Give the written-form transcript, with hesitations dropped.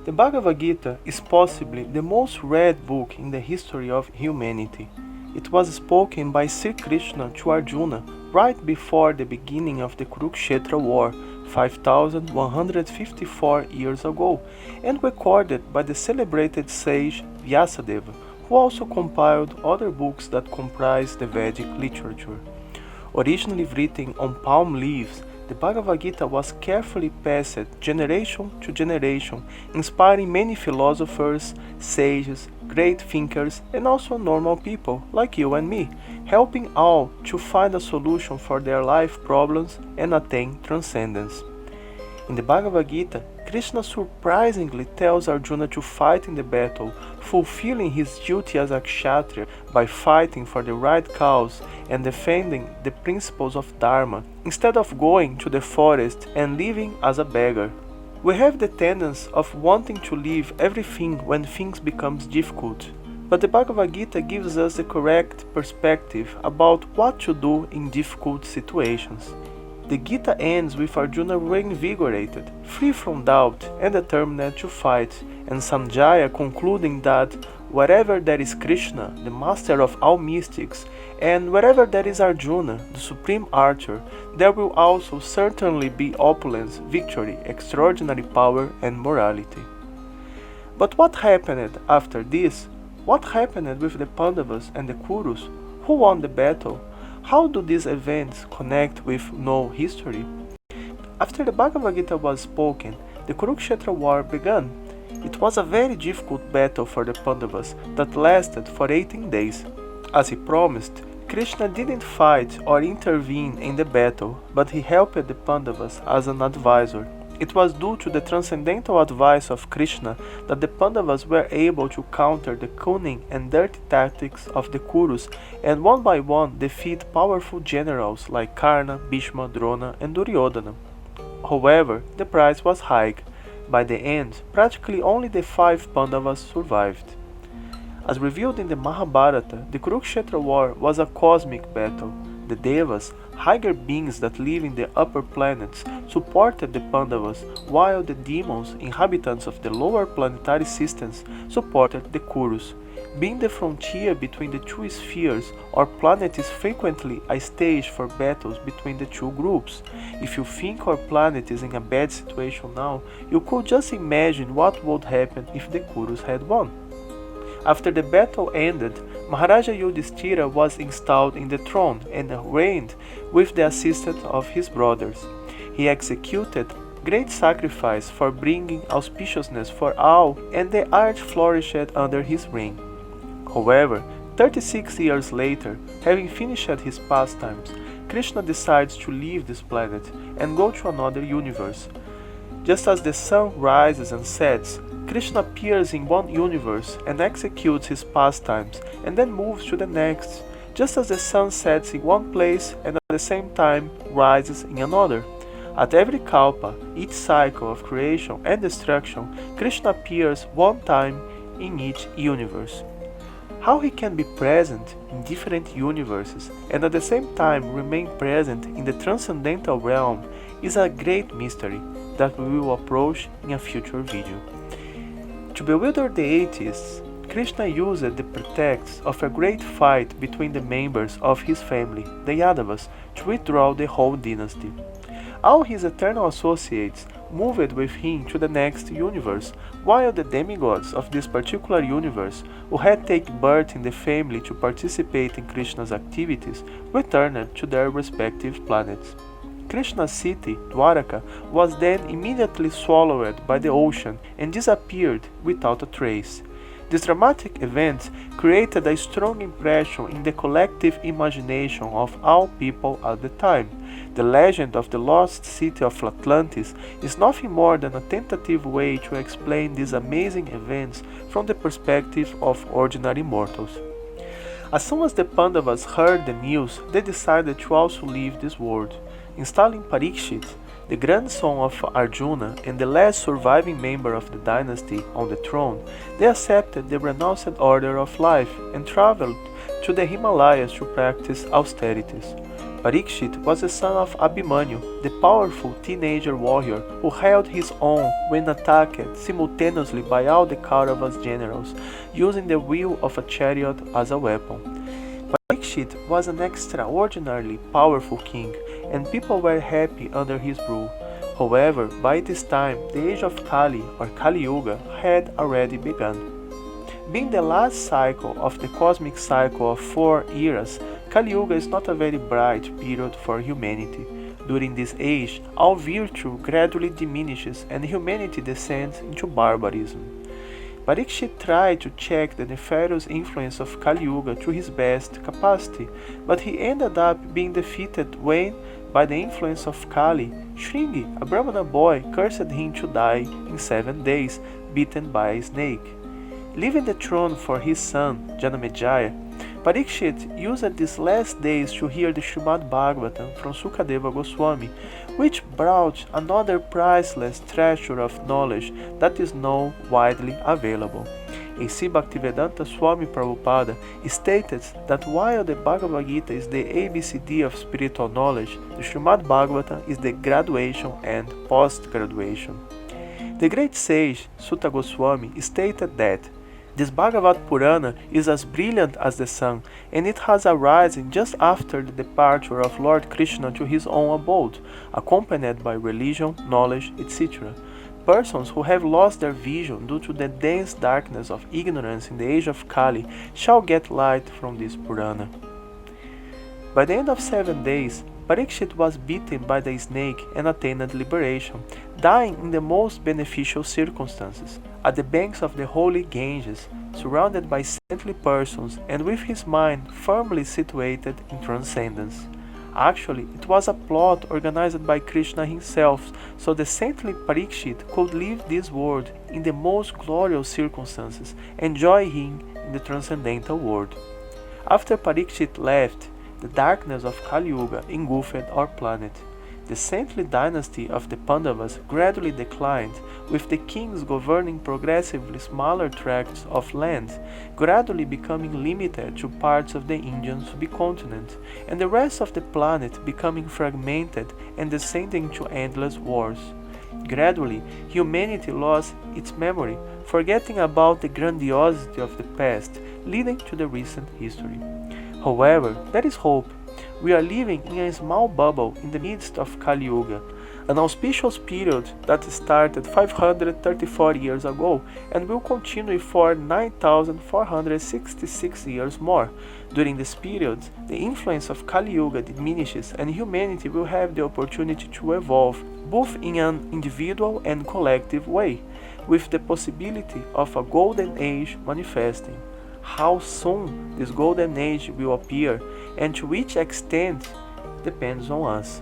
The Bhagavad Gita is possibly the most read book in the history of humanity. It was spoken by Sri Krishna to Arjuna right before the beginning of the Kurukshetra war 5154 years ago and recorded by the celebrated sage Vyasadeva, who also compiled other books that comprise the Vedic literature. Originally written on palm leaves, the Bhagavad Gita was carefully passed generation to generation, inspiring many philosophers, sages, great thinkers, and also normal people like you and me, helping all to find a solution for their life problems and attain transcendence. In the Bhagavad Gita, Krishna surprisingly tells Arjuna to fight in the battle, fulfilling his duty as a kshatriya by fighting for the right cause and defending the principles of Dharma, instead of going to the forest and living as a beggar. We have the tendency of wanting to leave everything when things become difficult, but the Bhagavad Gita gives us the correct perspective about what to do in difficult situations. The Gita ends with Arjuna reinvigorated, free from doubt and determined to fight, and Sanjaya concluding that wherever there is Krishna, the master of all mystics, and wherever there is Arjuna, the supreme archer, there will also certainly be opulence, victory, extraordinary power, and morality. But what happened after this? What happened with the Pandavas and the Kurus? Who won the battle? How do these events connect with no history? After the Bhagavad Gita was spoken, the Kurukshetra war began. It was a very difficult battle for the Pandavas that lasted for 18 days. As he promised, Krishna didn't fight or intervene in the battle, but he helped the Pandavas as an advisor. It was due to the transcendental advice of Krishna that the Pandavas were able to counter the cunning and dirty tactics of the Kurus and one by one defeat powerful generals like Karna, Bhishma, Drona, and Duryodhana. However, the price was high. By the end, practically only the 5 Pandavas survived. As revealed in the Mahabharata, the Kurukshetra war was a cosmic battle. The Devas, higher beings that live in the upper planets, supported the Pandavas, while the demons, inhabitants of the lower planetary systems, supported the Kurus. Being the frontier between the two spheres, our planet is frequently a stage for battles between the two groups. If you think our planet is in a bad situation now, you could just imagine what would happen if the Kurus had won. After the battle ended, Maharaja Yudhishthira was installed in the throne and reigned with the assistance of his brothers. He executed great sacrifice for bringing auspiciousness for all, and the art flourished under his reign. However, 36 years later, having finished his pastimes, Krishna decides to leave this planet and go to another universe. Just as the sun rises and sets, Krishna appears in one universe and executes his pastimes and then moves to the next, just as the sun sets in one place and at the same time rises in another. At every kalpa, each cycle of creation and destruction, Krishna appears one time in each universe. How he can be present in different universes and at the same time remain present in the transcendental realm is a great mystery that we will approach in a future video. To bewilder the atheists, Krishna used the pretext of a great fight between the members of his family, the Yadavas, to withdraw the whole dynasty. All his eternal associates moved with him to the next universe, while the demigods of this particular universe, who had taken birth in the family to participate in Krishna's activities, returned to their respective planets. Krishna's city, Dwaraka, was then immediately swallowed by the ocean and disappeared without a trace. This dramatic event created a strong impression in the collective imagination of all people at the time. The legend of the lost city of Atlantis is nothing more than a tentative way to explain these amazing events from the perspective of ordinary mortals. As soon as the Pandavas heard the news, they decided to also leave this world. Installing Parikshit, The grandson of Arjuna and the last surviving member of the dynasty on the throne, they accepted the renounced order of life and traveled to the Himalayas to practice austerities. Parikshit was the son of Abhimanyu, the powerful teenager warrior who held his own when attacked simultaneously by all the Kauravas generals, using the wheel of a chariot as a weapon. Parikshit was an extraordinarily powerful king, and people were happy under his rule. However, by this time, the age of Kali or Kali Yuga had already begun. Being the last cycle of the cosmic cycle of 4 eras, Kali Yuga is not a very bright period for humanity. During this age, all virtue gradually diminishes and humanity descends into barbarism. Parikshit tried to check the nefarious influence of Kali Yuga to his best capacity, but he ended up being defeated when, by the influence of Kali, Shringi, a Brahmana boy, cursed him to die in 7 days, bitten by a snake. Leaving the throne for his son, Janamejaya, Parikshit used these last days to hear the Srimad Bhagavatam from Sukadeva Goswami, which brought another priceless treasure of knowledge that is now widely available. A.C. Bhaktivedanta Swami Prabhupada stated that while the Bhagavad Gita is the ABCD of spiritual knowledge, the Srimad Bhagavatam is the graduation and post-graduation. The great sage Sutta Goswami stated that this Bhagavad Purana is as brilliant as the sun, and it has arisen just after the departure of Lord Krishna to his own abode, accompanied by religion, knowledge, etc. Persons who have lost their vision due to the dense darkness of ignorance in the age of Kali shall get light from this Purana. By the end of 7 days, Parikshit was beaten by the snake and attained liberation, dying in the most beneficial circumstances, at the banks of the holy Ganges, surrounded by saintly persons and with his mind firmly situated in transcendence. Actually, it was a plot organized by Krishna himself, so the saintly Parikshit could leave this world in the most glorious circumstances and join him in the transcendental world. After Parikshit left, the darkness of Kali Yuga engulfed our planet. The saintly dynasty of the Pandavas gradually declined, with the kings governing progressively smaller tracts of land, gradually becoming limited to parts of the Indian subcontinent, and the rest of the planet becoming fragmented and descending to endless wars. Gradually, humanity lost its memory, forgetting about the grandiosity of the past, leading to the recent history. However, there is hope. We are living in a small bubble in the midst of Kali Yuga, an auspicious period that started 534 years ago and will continue for 9,466 years more. During this period, the influence of Kali Yuga diminishes and humanity will have the opportunity to evolve, both in an individual and collective way, with the possibility of a golden age manifesting. How soon this golden age will appear and to which extent depends on us.